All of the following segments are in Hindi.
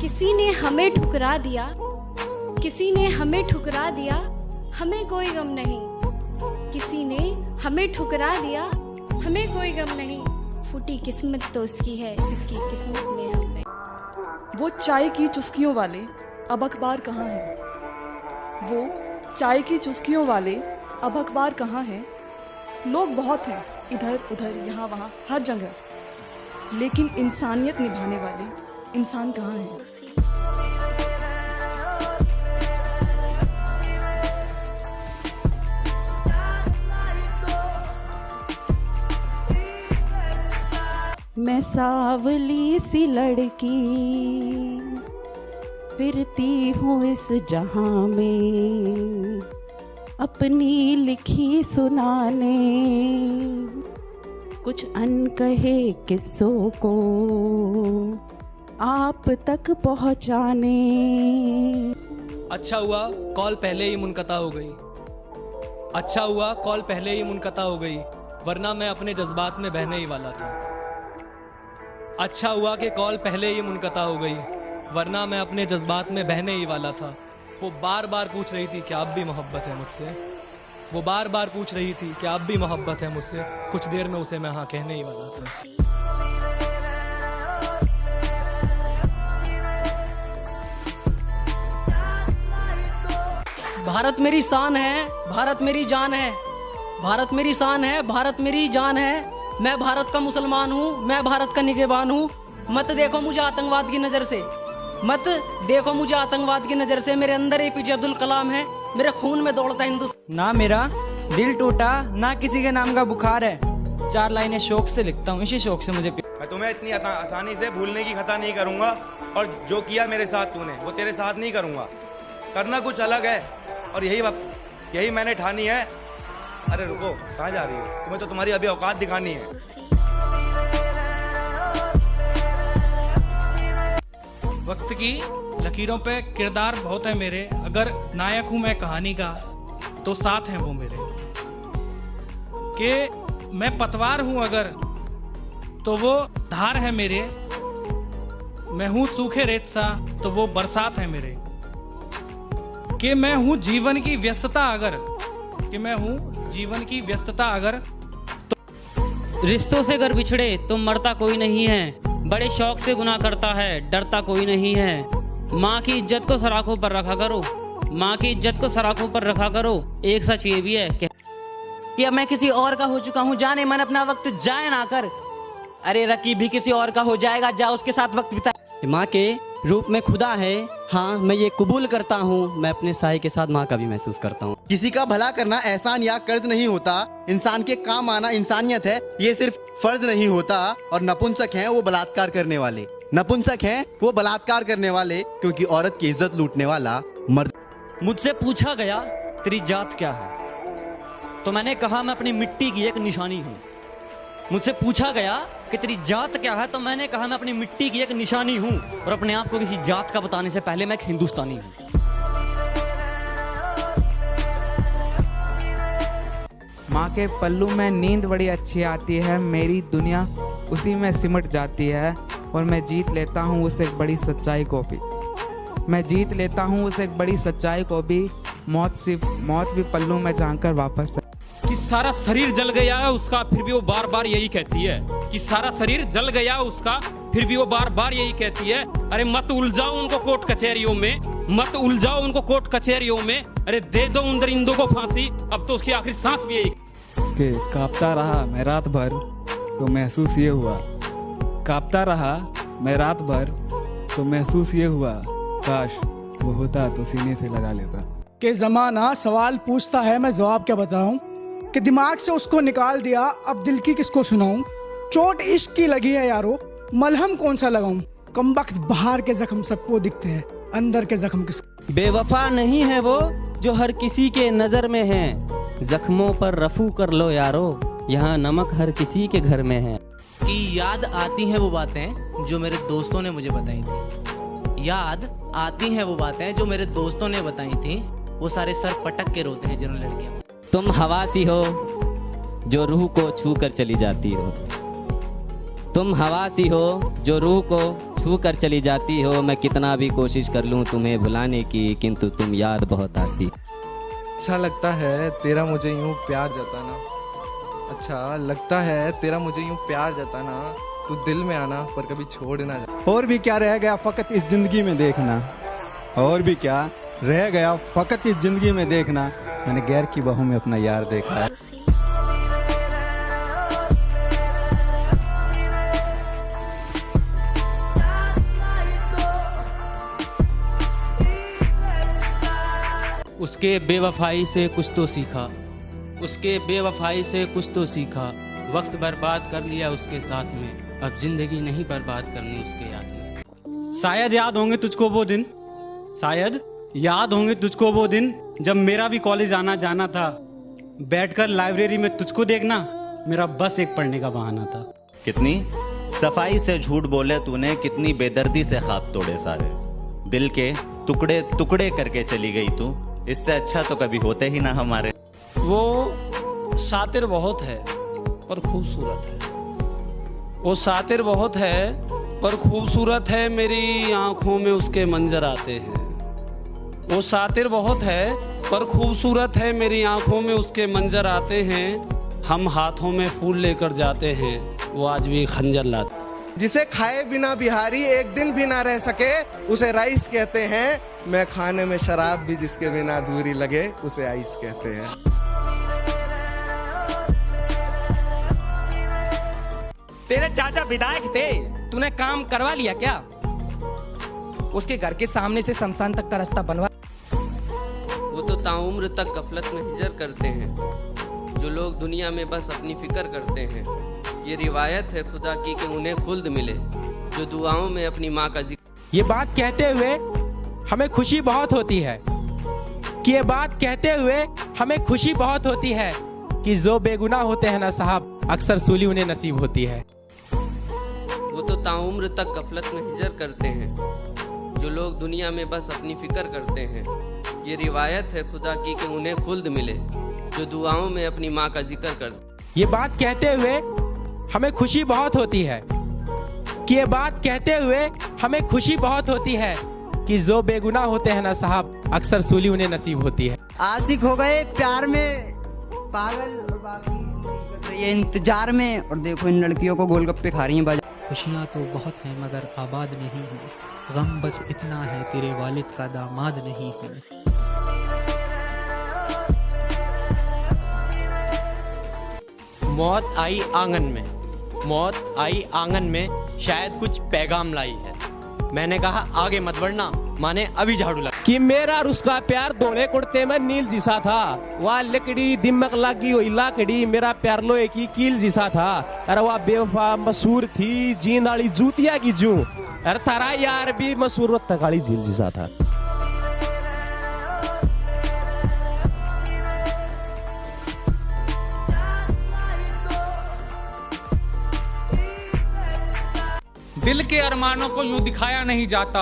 किसी ने हमें ठुकरा दिया, किसी ने हमें ठुकरा दिया, हमें कोई गम नहीं। किसी ने हमें ठुकरा दिया, हमें कोई गम नहीं। फूटी किस्मत तो उसकी है जिसकी किस्मत में हम नहीं। वो चाय की चुस्कियों वाले अब अखबार कहाँ है? वो चाय की चुस्कियों वाले अब अखबार कहाँ है? लोग बहुत हैं इधर उधर यहाँ वहाँ हर जगह, लेकिन इंसानियत निभाने वाले इंसान कहाँ हैं? मैं सावली सी लड़की फिरती हूँ इस जहां में, अपनी लिखी सुनाने कुछ अनकहे किस्सों को आप तक पहुँचाने। अच्छा हुआ कॉल पहले ही मुनक़ता हो गई, अच्छा हुआ कॉल पहले ही मुनक़ता हो गई, वरना मैं अपने जज्बात में बहने ही वाला था। अच्छा हुआ कि कॉल पहले ही मुनक़ता हो गई, वरना मैं अपने जज्बात में बहने ही वाला था। वो बार बार पूछ रही थी क्या अब भी मोहब्बत है मुझसे, वो बार बार पूछ रही थी क्या अब भी मोहब्बत है मुझसे। कुछ देर में उसे मैं हाँ कहने ही वाला था। भारत मेरी शान है, भारत मेरी जान है, भारत मेरी शान है, भारत मेरी जान है। मैं भारत का मुसलमान हूँ, मैं भारत का निगहबान हूँ। मत देखो मुझे आतंकवाद की नज़र से, मत देखो मुझे आतंकवाद की नज़र से। मेरे अंदर एपीजे अब्दुल कलाम है, मेरे खून में दौड़ता हिंदुस्तान। ना मेरा दिल टूटा ना किसी के नाम का बुखार है, 4 लाइनें शौक से लिखता हूँ, इसी शौक से मुझे। मैं तुम्हें इतनी आसानी से भूलने की खता नहीं करूंगा, और जो किया मेरे साथ तूने वो तेरे साथ नहीं करूंगा। करना कुछ अलग है और यही मैंने ठानी है। अरे रुको, कहाँ जा रही हो? तुम्हें तो तुम्हारी अभी औकात दिखानी है। वक्त की लकीरों पे किरदार बहुत है मेरे, अगर नायक हूँ मैं कहानी का तो साथ हैं वो मेरे। कि मैं पतवार हूँ अगर तो वो धार है मेरे, मैं हूँ सूखे रेत सा तो वो बरसात है मेरे। कि मैं हूँ जीवन की व्यस्तता अगर, कि मैं हूँ जीवन की व्यस्तता अगर तो रिश्तों से अगर बिछड़े तो मरता कोई नहीं है, बड़े शौक से गुनाह करता है डरता कोई नहीं है। माँ की इज्जत को सराखों पर रखा करो, माँ की इज्जत को सराखों पर रखा करो। एक सच ये भी है कि अब मैं किसी और का हो चुका हूँ, जाने मन अपना वक्त जाए ना कर। अरे रकीब भी किसी और का हो जाएगा, जा उसके साथ वक्त बिता। माँ के रूप में खुदा है, हाँ मैं ये कबूल करता हूँ। मैं अपने साए के साथ माँ का भी महसूस करता हूँ। किसी का भला करना एहसान या कर्ज नहीं होता, इंसान के काम आना इंसानियत है, ये सिर्फ फर्ज नहीं होता। और नपुंसक हैं वो बलात्कार करने वाले, नपुंसक हैं वो बलात्कार करने वाले, क्योंकि औरत की इज्जत लूटने वाला मर्द। मुझसे पूछा गया तेरी जात क्या है, तो मैंने कहा मैं अपनी मिट्टी की एक निशानी हूँ। मुझसे पूछा गया कि तेरी जात क्या है, तो मैंने कहा मैं अपनी मिट्टी की एक निशानी हूँ। और अपने आप को किसी जात का बताने से पहले मैं एक हिंदुस्तानी हूँ। माँ के पल्लू में नींद बड़ी अच्छी आती है, मेरी दुनिया उसी में सिमट जाती है। और मैं जीत लेता हूँ उस एक बड़ी सच्चाई को भी, मैं जीत लेता हूँ उस एक बड़ी सच्चाई को भी। मौत भी पल्लू में जानकर वापस कि सारा शरीर जल गया है उसका, फिर भी वो बार बार यही कहती है कि सारा शरीर जल गया उसका, फिर भी वो बार बार यही कहती है। अरे मत उलझाओ उनको कोर्ट कचहरियों में, मत उलझाओ उनको कोर्ट कचहरियों में। अरे दे दो उन दरिंदों को फांसी, अब तो उसकी आखिरी सांस भी यही। कि कांपता रहा मैं रात भर तो महसूस ये हुआ, कांपता रहा मैं रात भर तो महसूस ये हुआ, काश वो होता तो सीने से लगा लेता। कि जमाना सवाल पूछता है मैं जवाब क्या बताऊं, कि दिमाग से उसको निकाल दिया अब दिल की किसको सुनाऊं। चोट इश्क की लगी है यारो, मलहम कौन सा लगाऊं। कमबख्त बाहर के जख्म सबको दिखते हैं, अंदर के जख्म किसको। बेवफा नहीं है वो जो हर किसी के नजर में है, जख्मों पर रफू कर लो यारो, यहाँ नमक हर किसी के घर में है। कि याद आती हैं वो बातें जो मेरे दोस्तों ने मुझे बताई थी, याद आती हैं वो बातें जो मेरे दोस्तों ने बताई थी। वो सारे सर पटक के रोते हैं जिन्होंने लड़कियां। तुम हवा सी हो जो रूह को छू कर चली जाती हो, तुम हवा सी हो जो रूह को छू कर चली जाती हो। मैं कितना भी कोशिश कर लूँ तुम्हें भुलाने की, किंतु तुम याद बहुत आती। अच्छा लगता है तेरा मुझे यूं प्यार जताना, अच्छा लगता है तेरा मुझे यूं प्यार जताना, तू दिल में आना पर कभी छोड़ ना जा। और भी क्या रह गया फकत इस जिंदगी में देखना, और भी क्या रह गया फकत इस जिंदगी में देखना, मैंने गैर की बहू में अपना यार देखा है। उसके बेवफाई से कुछ तो सीखा, उसके बेवफाई से कुछ तो सीखा, वक्त बर्बाद कर लिया उसके साथ में, अब जिंदगी नहीं बर्बाद करनी उसके याद में। शायद याद होंगे तुझको वो दिन, शायद याद होंगे तुझको वो दिन जब मेरा भी कॉलेज आना जाना था। बैठकर लाइब्रेरी में तुझको देखना मेरा बस एक पढ़ने का बहाना था। कितनी सफाई से झूठ बोले तूने, कितनी बेदर्दी से ख्वाब तोड़े सारे, दिल के टुकड़े टुकड़े करके चली गई तू, इससे अच्छा तो कभी होते ही ना हमारे। वो शातिर बहुत है पर खूबसूरत है, वो शातिर बहुत है पर खूबसूरत है, मेरी आंखों में उसके मंजर आते हैं। वो शातिर बहुत है पर खूबसूरत है, मेरी आंखों में उसके मंजर आते हैं। हम हाथों में फूल लेकर जाते हैं, वो आज भी खंजर लाते। जिसे खाए बिना बिहारी एक दिन भी ना रह सके, उसे राइस कहते हैं। मैं खाने में शराब भी जिसके बिना अधूरी लगे, उसे आइस कहते हैं। तेरे चाचा विधायक थे, तूने काम करवा लिया क्या? उसके घर के सामने से शमशान तक का रास्ता बनवा। वो तो ताउम्र तक गफलत में हिजर करते हैं, जो लोग दुनिया में बस अपनी फिक्र करते हैं। ये रिवायत है खुदा की कि उन्हें खुल्द मिले, जो दुआओं में अपनी माँ का जिक्र। ये बात कहते हुए हमें खुशी बहुत होती है कि ये बात कहते हुए हमें खुशी बहुत होती है कि जो बेगुनाह होते हैं ना साहब, अक्सर सूली उन्हें नसीब होती है। वो तो ताउम्र तक गफलत में हिजर करते हैं, जो लोग दुनिया में बस अपनी फिक्र करते हैं। ये रिवायत है खुदा की कि उन्हें खुल्द मिले, जो दुआओं में अपनी माँ का जिक्र करते। ये बात कहते हुए हमें खुशी बहुत होती है कि ये बात कहते हुए हमें खुशी बहुत होती है कि जो बेगुनाह होते हैं ना साहब, अक्सर सूली उन्हें नसीब होती है। आशिक हो गए प्यार में पागल और बाकी ये इंतजार में, और देखो इन लड़कियों को गोलगप्पे खा रही हैं बाजार। खुशियाँ तो बहुत हैं मगर आबाद नहीं हूँ, गम बस इतना है तेरे वालिद का दामाद नहीं हूँ। मौत आई आंगन में, मौत आई आंगन में, शायद कुछ पैगाम लाई है। मैंने कहा आगे मत बढ़ना, माने अभी झाड़ू लगा। कि मेरा और उसका प्यार धोले कुर्ते में नील जिसा था, वह लकड़ी दिमक लगी हुई लाकड़ी, मेरा प्यार लोहे की कील जिसा था। अरे वह बेवफा मशहूर थी जींद वाली जूतिया की जू, अरे थारा यार भी मशहूर तकाली झील जिसा था। दिल के अरमानों को यूं दिखाया नहीं जाता,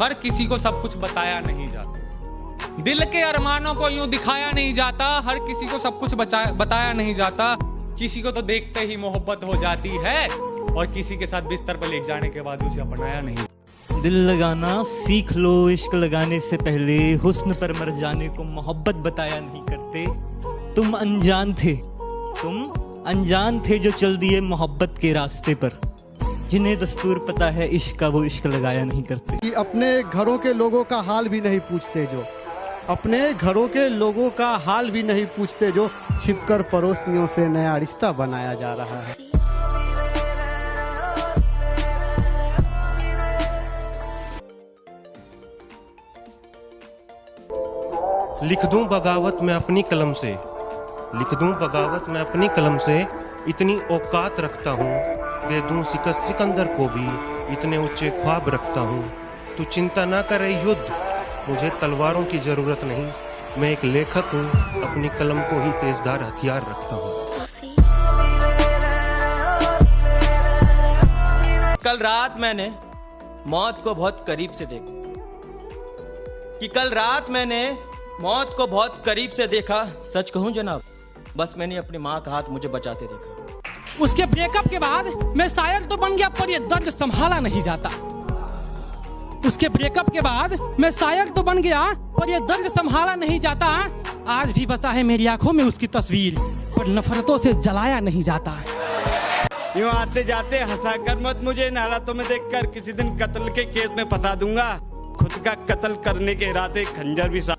हर किसी को सब कुछ बताया नहीं जाता। दिल के अरमानों को यूं दिखाया नहीं जाता, हर किसी को सब कुछ बताया नहीं जाता। किसी को तो देखते ही मोहब्बत हो जाती है, और किसी के साथ बिस्तर पर लेट जाने के बाद उसे अपनाया नहीं। दिल लगाना सीख लो, इश्क लगाने से पहले हुस्न पर मर जाने को मोहब्बत बताया नहीं करते। तुम अनजान थे, तुम अनजान थे जो चल दिए मोहब्बत के रास्ते पर, जिन्हें दस्तूर पता है इश्क का वो इश्क लगाया नहीं करते। अपने घरों के लोगों का हाल भी नहीं पूछते, जो अपने घरों के लोगों का हाल भी नहीं पूछते, जो छिपकर पड़ोसियों से नया रिश्ता बनाया जा रहा है। लिख दूं बगावत मैं अपनी कलम से, लिख दूं बगावत मैं अपनी कलम से, इतनी औकात रखता हूँ, दे दूं शिकस्त सिकंदर को भी, इतने ऊंचे ख्वाब रखता हूँ। तू चिंता ना करे युद्ध, मुझे तलवारों की जरूरत नहीं, मैं एक लेखक हूँ, अपनी कलम को ही तेजधार हथियार रखता हूँ। कल रात मैंने मौत को बहुत करीब से देखा, कि कल रात मैंने मौत को बहुत करीब से देखा। सच कहूँ जनाब, बस मैंने अपनी माँ का हाथ मुझे बचाते देखा। उसके ब्रेकअप के बाद मैं शायर तो बन गया, पर ये दर्द संभाला नहीं जाता। उसके ब्रेकअप के बाद मैं शायर तो बन गया, पर ये दर्द संभाला नहीं जाता। आज भी बसा है मेरी आंखों में उसकी तस्वीर, पर नफरतों से जलाया नहीं जाता। यूं आते जाते हंसा कर मत मुझे, इन हालातों में देखकर किसी दिन कत्ल के केस में फंसा दूंगा। खुद का कत्ल करने के इरादे खंजर भी